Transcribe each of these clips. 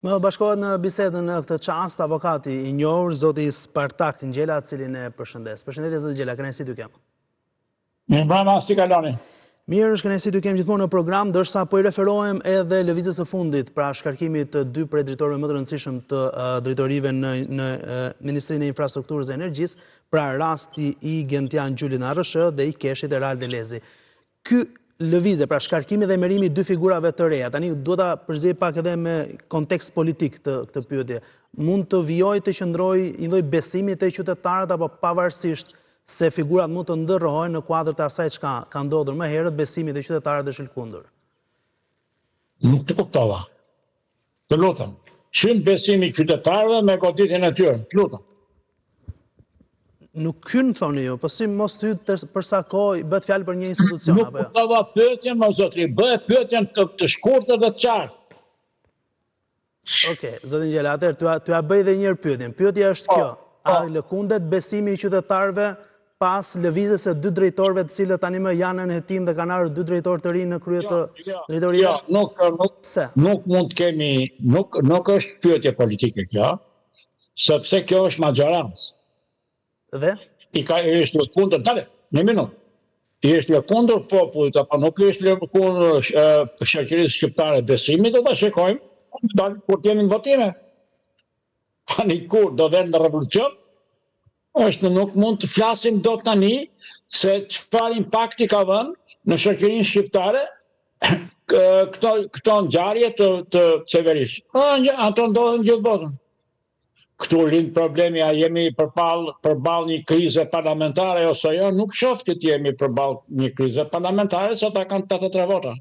Më bashkohet në bisedën në këtë çast avokati I njohur zoti Spartak Ngjela, cilin e përshëndes. Përshëndetje zoti Ngjela, kënaqësi t'ju kem. Mirëmbrëma, si kaloni? Mirë, është kënaqësi t'ju kem gjithmonë në program, ndërsa po I referohem edhe lëvizjes së fundit, pra shkarkimit të dy prej drejtorëve më të rëndësishëm të drejtorive në Ministrinë e Infrastrukturës dhe Energjisë, pra rasti I Gentian Gjulin Arrëshë dhe I Keshit Erald Delezi. Ky lëvizje, pra shkarkimi dhe emerimi dy figurave të reja. Tani duhet ta përzej pak edhe me kontekst politik këtë pyetje. Mund të vijojë të qëndrojë një lloj besimi te qytetarët apo pavarësisht se figurat mund të ndërrohen në kuadër të asaj çka ka ndodhur më herët, besimi te qytetarët është lëkundur. Nuk të kuptova. Të lutem. Shyn besimi I qytetarëve me goditjen e tyre. Të lutem. Nuk hyn thoni ju, po si mos të hyt përsa kohë bëhet fjalë për një institucion apo jo? Nuk kuptova pyetjen, më zotri, bëhet pyetjen të shkurtër dhe të qartë. Okej, zoti Ngjela, atëherë t'ja bëj edhe një herë pyetjen. Pyetja është kjo: a lëkundet besimi I qytetarëve pas lëvizjes së dy drejtorëve të cilët tani më janë në hetim dhe kanë ardhur dy drejtorë të rinj në krye të drejtorisë? Jo, nuk mund të kemi, nuk është pyetje politike kjo, sepse kjo është maxhorancë. Dhe? Është lëkundër, dale, një minutë. Është lëkundër popullit, apo nuk është lëkundër shoqërisë shqiptare besimit, do ta shikojmë, kur t'jemi në votime. Tani kur do vjen në revolucion, është nuk mund të flasim dot tani se çfarë impakti ka vënë në shoqërinë shqiptare këto ngjarje të qeverisë. Ato ndodhen gjithë botën. Këtu lind problemi, a jemi përballë një krize parlamentare ose jo, nuk shoh që jemi përballë një krize parlamentare, se ata kanë 83 vota.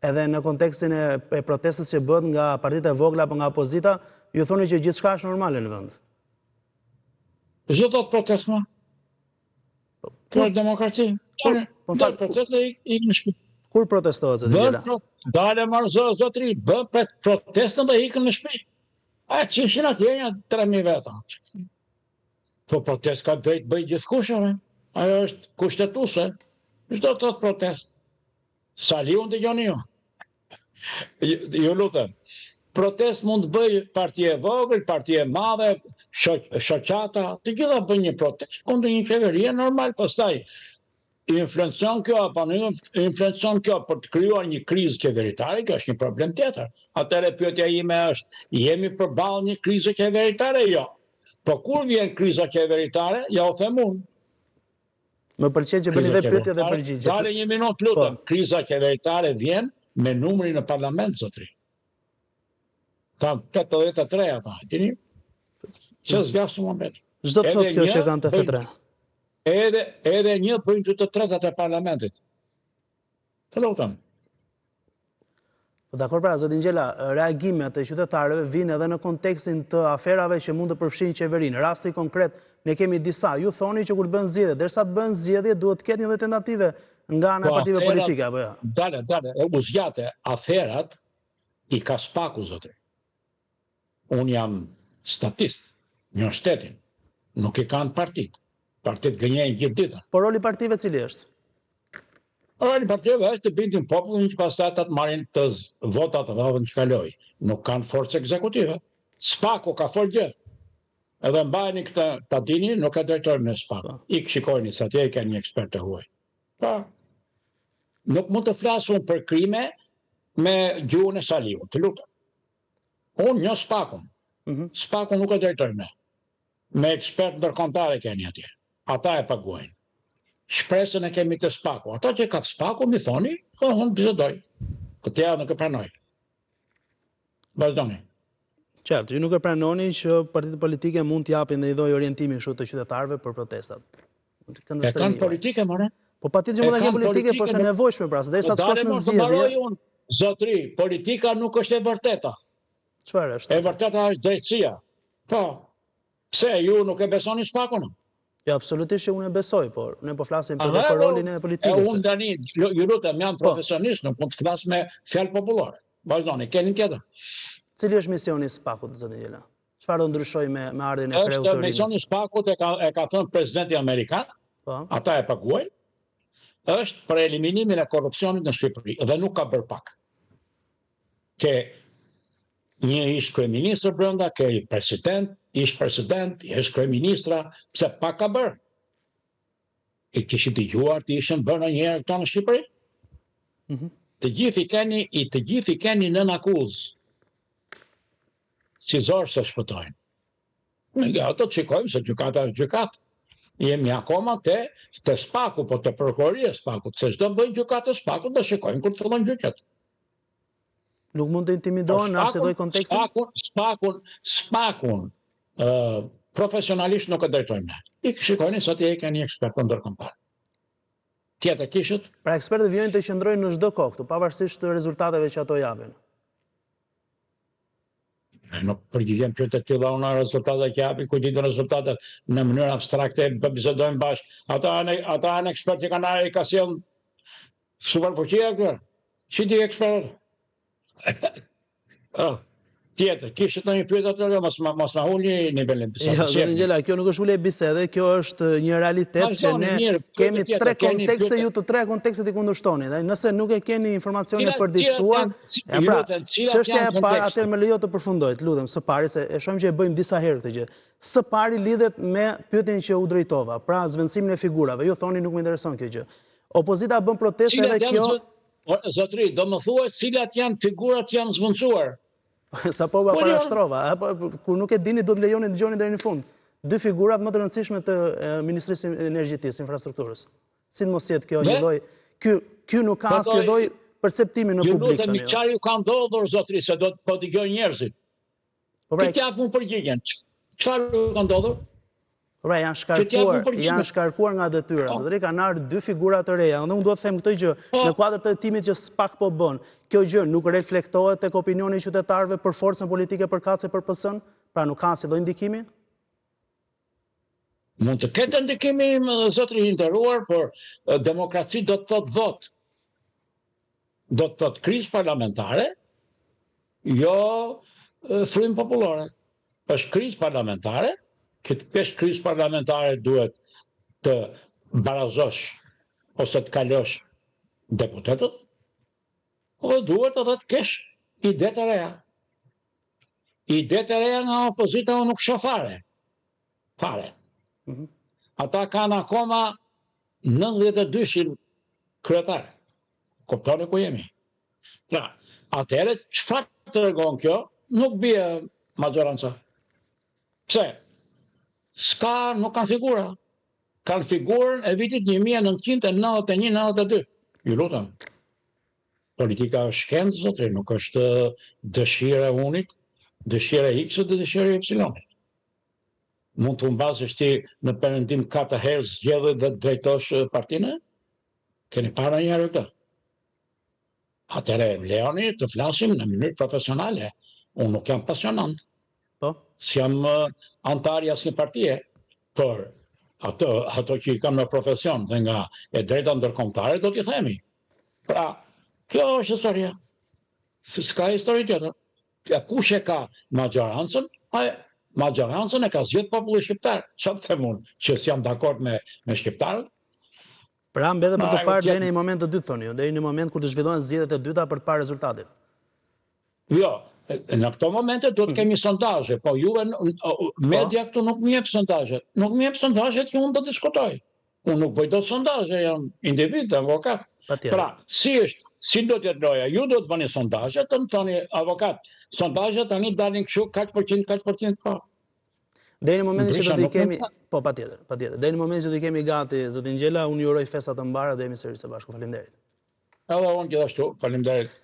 Edhe në kontekstin e protestës që bëhet nga partitë e vogla apo nga opozita, ju thoni që gjithçka është normale në vend. Çdo të protestë më? Kjo është demokraci. Dal protestë ikën në shtëpi. Kur protestohet zoti Ngjela? Dale marë zotri, bën protestën dhe ikën në shtëpi. Që ishin atje 3.000 veta. Po protestë ka drejt bëj gjithkush, ajo është kushtetuese. Çdo të thotë protestë. Saliu dëgjoni ju. Ju lutem. Protestë mund të bëj parti e vogël, parti e madhe, shoqata, të gjitha bëjnë një protestë kundër një qeverie normal, pastaj influencon kjo apo nuk influencon kjo për të krijuar një krizë qeveritare, kjo është një problem tjetër. Atëherë pyetja ime është, jemi përballë një krize qeveritare? Jo. Po kur vjen kriza qeveritare? Ja u them unë. Më pëlqen që bëni dhe pyetje dhe përgjigje. Dale një minutë, lutem. Kriza qeveritare vjen me numrin në parlament, zotri. Ta 83 ata, dini? Ç'e zgjasu më bet. Çdo të thotë kjo që kanë 83. Edhe 1.3 e parlamentit. Të lutem. Dakor, pra, zoti Ngjela, reagimet e qytetarëve vijnë edhe në kontekstin të aferave që mund të përfshinë qeverinë. Rasti konkret, ne kemi disa. Ju thoni që kur bën zgjedhje, derisa të bën zgjedhje, duhet të ketë një tentative nga ana e partive politike apo jo? Dale, u zgjate aferat I ka spaku, zotri. Unë jam statist, një shtetin, nuk I kanë partit. Partit gënjejnë gjithë ditën. Por roli partive cili është? Roli partive është të bindin popullin që pastaj ata të marrin të votat dhe që kaloj. Nuk kanë forcë ekzekutive. Spaku ka folë gjë. Edhe mbajni këtë ta dini, nuk e drejtojmë në Spaku. Ik shikojni se atje ka një ekspert të huaj. Pa. Nuk mund të flasun për krime me gjuhën e Saliut, të lutem. Unë një Spakun. Spaku nuk e drejtojmë ne. Me ekspert ndërkombëtar keni atje. Ata e paguajnë. Shpresën e kemi të Spaku. Ata që ka të Spaku, mi thoni, unë bisedoj. Këtja nuk e pranoj. Vazhdoni. Qartë, ju nuk e pranoni që partitë politike mund t'japin dhe I dhoj orientimi kështu të qytetarëve për protestat. E kanë politike, more? Po patjetër që mund të kenë politike, po është e nevojshme pra, derisa të shkosh në zgjedhje. Zotri, politika nuk është e vërteta. Çfarë është? E vërteta është drejtësia. Po. Pse ju nuk e besoni Spakun? Jo, absolutisht që unë e besoj, por ne po flasim për rolin e politikës. Unë tani, ju lutem, jam profesionist, nuk mund të flas me fjalë popullore. Vazhdoni, keni tjetër. Cili është misioni I Spakut, zoti Ngjela? Çfarë do ndryshoj me ardhin e kreut të rinj? Misioni I Spakut e ka thënë presidenti amerikan, ata e paguajnë, është për eliminimin e korrupsionit në Shqipëri, dhe nuk ka bërë pak. ke një ish kryeministër brenda, ke president, ish president, ish kryeministra, pse pak ka bërë. I kishit dëgjuar të ishin bërë ndonjëherë këto në Shqipëri? Të gjithë i keni nën akuzë. Si zorë se shpëtojnë. Nga ato të shikojmë se gjykata është gjykatë. Jemi akoma te spaku, po te prokuroria e spakut, se çdo bëjnë gjykatë e spakut, do shikojmë kur të fillojnë gjyqet. Nuk mund të intimidohen në asnjë lloj konteksti? Spakun profesionalisht nuk e drejtojmë ne. I shikojnë se atje kanë një ekspert ndërkombëtar. Tjetër kishët? Pra ekspertët vijnë të qëndrojnë në çdo kohë këtu, pavarësisht të rezultateve që ato japin. Nuk përgjigjem pyetje të tilla, unë rezultatet që japin, ku ditë rezultatet në mënyrë abstrakte, bisedojmë bashkë. Ata janë ekspertë që kanë ardhur ka sjell superfuqia këtu. Çi di ekspert? Tjetër, kishte ndonjë pyetje atë, mos na ulni nivelin. Jo, zotë Ngjela, kjo nuk është ulje bisede, kjo është një realitet që ne kemi tre kontekste, ju të tre kontekstet i kundërshtoni. Nëse nuk e keni informacione përditësuar, pra, çështja e parë, atëherë më lejo të përfundoj, lutem, së pari se e shohim që e bëjmë disa herë këtë gjë. Së pari lidhet me pyetjen që u drejtova, pra zvendësimin e figurave. Ju thoni nuk më intereson kjo gjë. Opozita bën protestë edhe kjo. Zotri, do më thuaj cilat janë figurat që janë zvendësuar. Sa po parashtrova, kur nuk e dini do të lejoni dëgjoni deri në fund. Dy figurat më të rëndësishme të Ministrisë së Energjitisë, Infrastrukturës. Si mos jetë kjo një lloj, ky nuk ka asnjë lloj perceptimi në publik. Ju lutem, çfarë ju ka ndodhur zotri se do të dëgjojnë njerëzit. Ti jap më përgjigjen. Çfarë ju ka ndodhur? Pra janë shkarkuar nga detyra. Zotri kanë ardhur dy figura të reja. Unë duhet të them këtë gjë në kuadër të hetimit që SPAK po bën. Kjo gjë nuk reflektohet tek opinioni i qytetarëve për forcën politike përkatëse për PS-n, pra nuk ka asnjë lloj ndikimi. Mund të ketë ndikimi, zotri i nderuar, por demokraci do të thotë votë. Do të thotë krizë parlamentare, jo frym popullore. Është krizë parlamentare. Këtë pesh krizë parlamentare duhet të barazosh ose të kalosh deputetët, o duhet edhe të kesh ide të reja. Ide të reja nga opozita nuk shoh fare. Ata kanë akoma 92 kryetar. Kuptoni ku jemi. Pra, atëherë çfarë tregon kjo? Nuk bie maggjoranca. Pse? Nuk kanë figura. Kanë figurën e vitit 1991-92. Ju lutem. Politika është shkencë, zotri, nuk është dëshira e unit, dëshira e X-it dhe dëshira e Y-it. Mund të humbasësh ti në perëndim 4 herë zgjedhje dhe drejtosh partinë? Keni parë ndonjëherë këtë? Atëherë leoni të flasim në mënyrë profesionale. Unë nuk jam pasionant. Si jam antar i asnjë partie, por ato që i kam në profesion dhe nga e drejta ndërkombëtare do t'i themi. Pra, kjo është historia. S'ka histori tjetër. Kush e ka maggjorancën? Maggjorancën e ka zgjedhur populli shqiptar. Çfarë them unë? Që s'jam dakord me shqiptarët? Pra mbethet për të parë deri në një moment të dytë, thoni ju, deri në moment kur të zhvillohen zgjedhjet e dyta për të parë rezultatin. Jo, në këto momente do të kemi sondazhe, po juve media këtu nuk më jep sondazhet. Nuk më jep sondazhet që unë do të diskutoj. Unë nuk bëj dot sondazhe, jam individ, avokat. Pra, si do të jetë loja? Ju do të bëni sondazhe, të më thoni avokat, sondazhet tani dalin kështu kaq %, po. Deri në momentin që do të kemi, po patjetër. Deri në momentin që do të kemi gati, zotë Ngjela, unë ju uroj festa të mbara dhe jemi sërish së bashku. Faleminderit. Edhe unë gjithashtu, faleminderit.